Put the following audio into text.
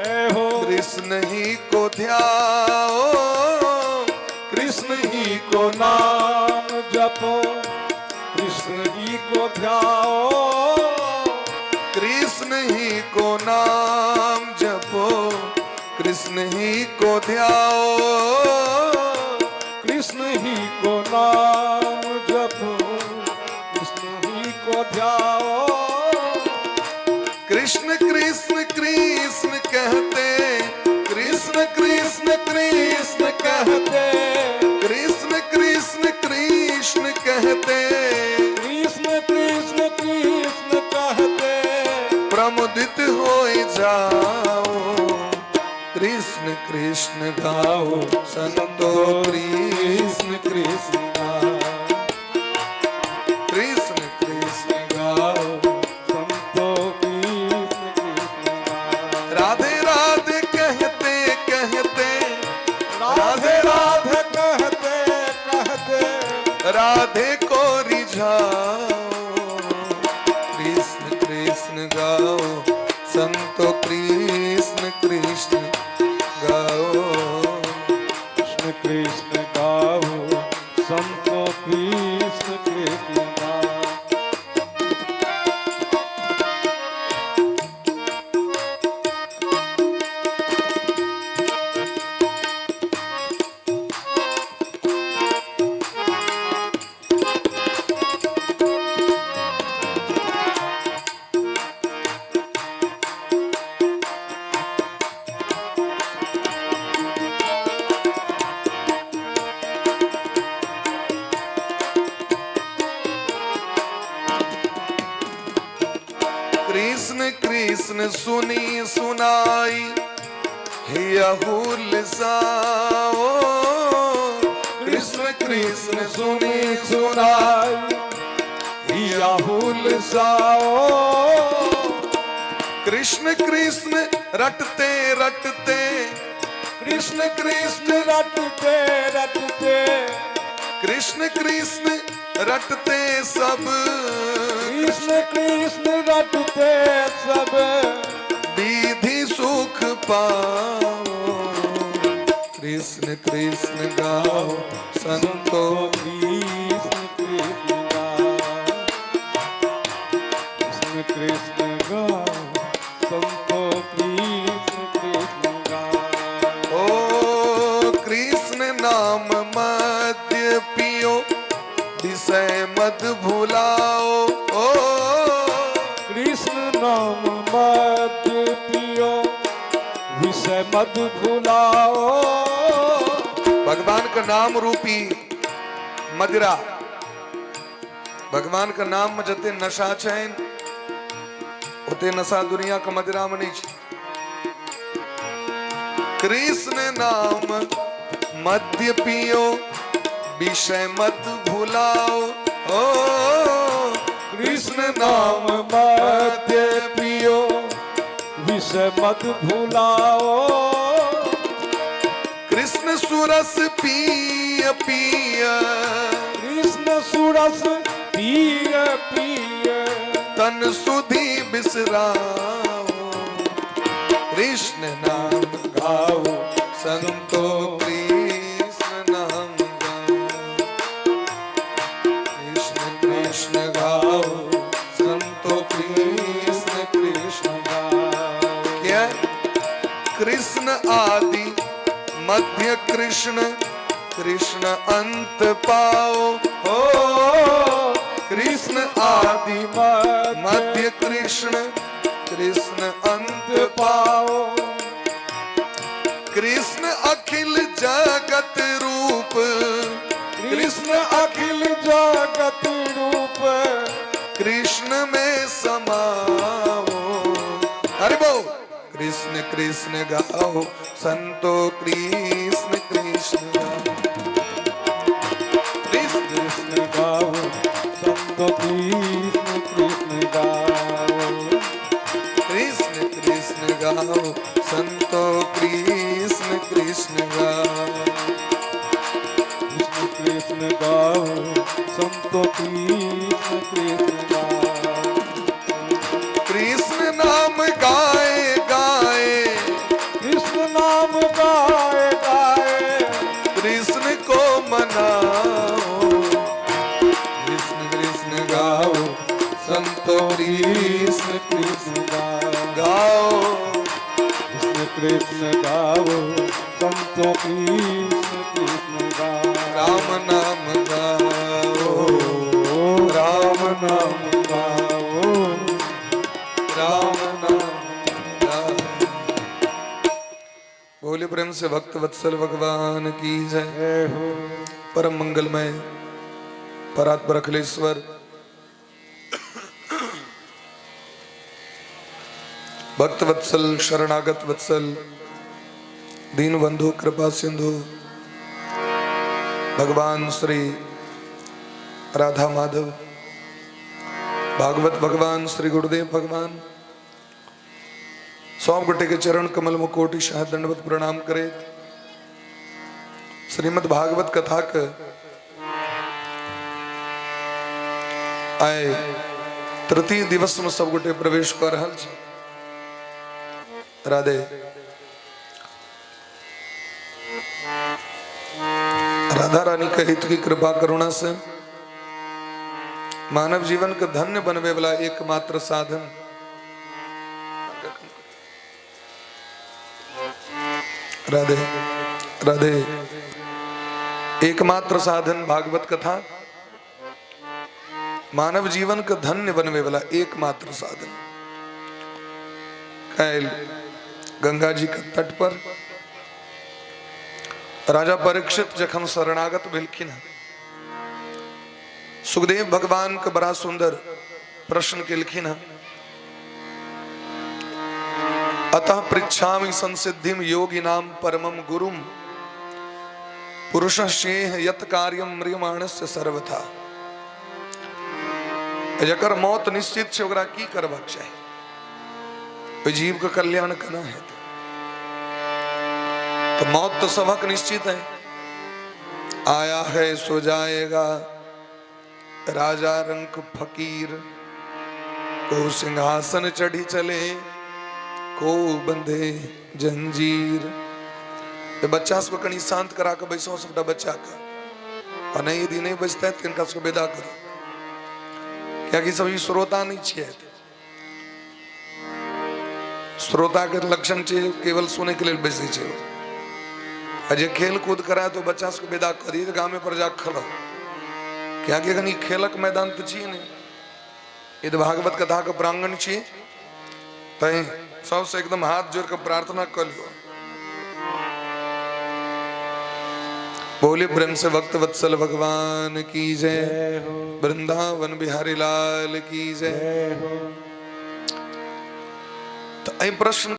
जय हो। कृष्ण ही को ध्याओ, कृष्ण ही को नाम जपो, कृष्ण ही को ध्याओ, कृष्ण ही को नाम जपो, कृष्ण ही को ध्याओ, कृष्ण ही को नाम जपो, कृष्ण ही को ध्याओ। कृष्ण कृष्ण कृष्ण कहते, कृष्ण कृष्ण कृष्ण कहते, कृष्ण कृष्ण कृष्ण कहते, कृष्ण कृष्ण कृष्ण कहते, प्रमुदित हो जाओ, कृष्ण कृष्ण गाओ संतो, कृष्ण कृष्ण गाओ, कृष्ण कृष्ण गाओ संतो कृष्ण कृष्ण गाओ। राधे राधे कहते कहते, राधे राधे कहते कहते, राधे को रिझाओ, कृष्ण कृष्ण गाओ संतो, कृष्ण कृष्ण गाओ, कृष्ण कृष्ण गाओ संतो कृष्ण कृष्ण गाओ। कृष्ण कृष्ण सुनी सुनाई हियाहुल साओ, कृष्ण कृष्ण सुनी सुनाई हियाहुल साओ, कृष्ण कृष्ण रटते रटते, कृष्ण कृष्ण रटते रटते, कृष्ण कृष्ण रटते सब, कृष्ण कृष्ण रटते सब, विधि सुख पाओ, कृष्ण कृष्ण गाओ संतो, कृष्ण कृष्ण गाओ, कृष्ण कृष्ण गाओ संतो कृष्ण कृष्ण गाओ। ओ कृष्ण नाम मध्य पियो, विषय मत भुलाओ, ओ कृष्ण नाम मत पियो, विषय मत भुलाओ। भगवान का नाम रूपी मदिरा, भगवान का नाम में जते नशा चैन उते नशा दुनिया का मदिरा में नहीं छे। कृष्ण नाम मध्य पियो, विषय मत भुलाओ, ओ कृष्ण नाम मध्य पियो, विषय मत भुलाओ। कृष्ण सुरस पिय पिय, कृष्ण सुरस पिय पिय, तन सुधि बिसराओ, कृष्ण नाम गाओ संतो, कृष्ण नाम गाओ, कृष्ण कृष्ण गाओ संतो, कृष्ण कृष्ण गाओ। क्या कृष्ण आदि मध्य कृष्ण, कृष्ण अंत पाओ, ओ कृष्ण आदि मध्य कृष्ण, कृष्ण अंत पाओ। कृष्ण अखिल जगत रूप, कृष्ण अखिल जगत रूप, कृष्ण में समाओ। हरि बोल। कृष्ण कृष्ण गाओ संतो, कृष्ण कृष्ण गाओ, कृष्ण गाओ संतो, कृष्ण कृष्ण गाओ, कृष्ण कृष्ण गाओ संतो, कृष्ण कृष्ण गाओ, कृष्ण कृष्ण गाओ संतो, कृष्ण कृष्ण गाओ। कृष्ण नाम गाए गाए, कृष्ण गाओ संतो कृष्ण कृष्ण गाओ राम नाम गाओ राम नाम गाओ राम नाम गाओ। बोले प्रेम से भक्त वत्सल भगवान की जय। जय हो परम मंगलमय परात्पर अखिलेश्वर भक्त वत्सल शरणागत वत्सल दीन बंधु कृपा सिंधु भगवान श्री राधा माधव भागवत भगवान श्री गुरुदेव भगवान सौ गुटे के चरण कमल मुकोटि शाह दंडवत प्रणाम करे। श्रीमद् भागवत कथा के आए तृतीय दिवस में सब गुटे प्रवेश कर रहल छी। राधे राधा रानी के हित की कृपा करुणा से मानव जीवन का धन्य बनवे वाला एकमात्र साधन राधे राधे एकमात्र साधन भागवत कथा मानव जीवन का धन्य बनवे वाला एकमात्र साधन। कैल गंगा जी के तट पर राजा परीक्षित जखन शरणागत भेलखिन सुखदेव भगवान के बड़ा सुंदर प्रश्न केलखिन। अतः पृच्छामि संसिद्धिम योगिनाम परमम गुरुम पुरुषस्येह यत् कार्यम म्रियमाणस्य सर्वथा। जकर मौत निश्चित से ओकरा की करबाक चाही, कोई जीव का कल्याण करना है तो मौत तो सबक निश्चित है। आया है सो जाएगा राजा रंक फकीर को सिंहासन चढ़ी चले को बंधे जंजीर। ये बच्चा सबको कहीं शांत करा के बैसो सबटा बच्चा का और नहीं यदि नहीं बचता है तो इनका सबको विदा करो क्या कि सभी श्रोता नहीं छे। श्रोता के लक्षण चाहिए केवल सोने के लिए बेसी चाहिए। अजय खेल कूद कराए तो बच्चा से विदा करिए गाँव में पर जा खलो क्या कि अगर खेलक मैदान तो चाहिए नहीं, ये तो भागवत कथा का प्रांगण चाहिए। तय सबसे एकदम हाथ जोड़ कर प्रार्थना कर लियो। बोले प्रेम से भक्त वत्सल भगवान की जय। वृंदावन बिहारी लाल की जय। तो प्रश्न